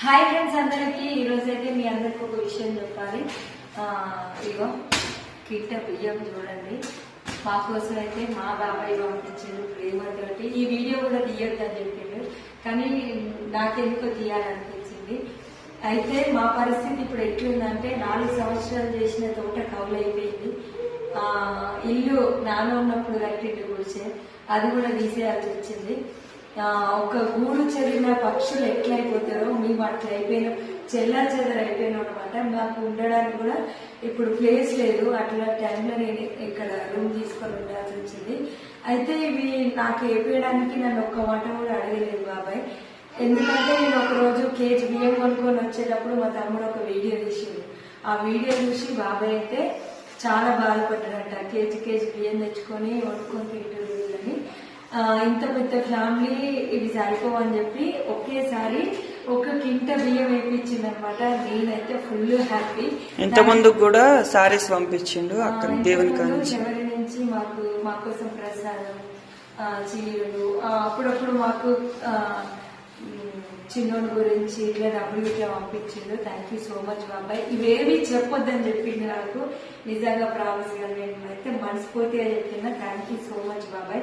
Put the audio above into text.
Hi friends అందరికి ఈరోజైతే మీ అందరికి ఒక విషయం చెప్పాలి. ఇగో కిట్ట బియ్యం చూడండి. మా కోసం అయితే మా బాబాయ్ పంపించారు ప్రేమతోటి. ఈ వీడియో కూడా తీయొద్దని చెప్పిండు, కానీ నాకెందుకో తీయాలనిపించింది. అయితే మా పరిస్థితి ఇప్పుడు ఎట్లుందంటే 4 సంవత్సరాలు చేసిన తోట కౌలైపోయింది. ఇల్లు నాన్న ఉన్నప్పుడు కట్టిండు కూర్చే, అది కూడా తీసేయాల్సి వచ్చింది. ఒక గూడు చెల్లిన పక్షులు ఎట్లయిపోతారో మేము అట్లా అయిపోయినాం, చెదరైపోయినాం అనమాట. నాకు ఉండడానికి కూడా ఇప్పుడు ప్లేస్ లేదు. అట్లా టైంలో నేను ఇక్కడ రూమ్ తీసుకొని ఉండాల్సి వచ్చింది. అయితే ఇవి నాకు వేపేయడానికి నన్ను ఒక్క మాట కూడా అడగలేదు బాబాయ్. ఎందుకంటే నేను ఒక రోజు కేజీ బియ్యం కొనుక్కొని వచ్చేటప్పుడు మా తమ్ముడు ఒక వీడియో తీసిండు. ఆ వీడియో చూసి బాబాయ్ అయితే చాలా బాధపడ్డాడంట. కేజీ బియ్యం తెచ్చుకొని వండుకొని తింటుందని. ఇంత పెద్ద ఫ్యామిలీ ఇది సరిపోవని చెప్పి ఒకేసారి 1 కింట బియ్యం వేయించింది అనమాట. నేనైతే ఫుల్ హ్యాపీ. ఇంత ముందు కూడా సారీస్ పంపించిండు అక్కడ దేవుని చివరి నుంచి మా కోసం ప్రసాదం, చీరలు, అప్పుడప్పుడు మాకు చిన్నోడి గురించి ఇట్లా డబ్బులు ఇట్లా పంపించిండు. థ్యాంక్ యూ సో మచ్ బాబాయ్. ఇవేవి చెప్పొద్దని చెప్పింది నాకు. నిజంగా ప్రామిస్ గా నేను అయితే మనస్ఫూర్తిగా చెప్తున్నా. థ్యాంక్ యూ సో మచ్ బాబాయ్.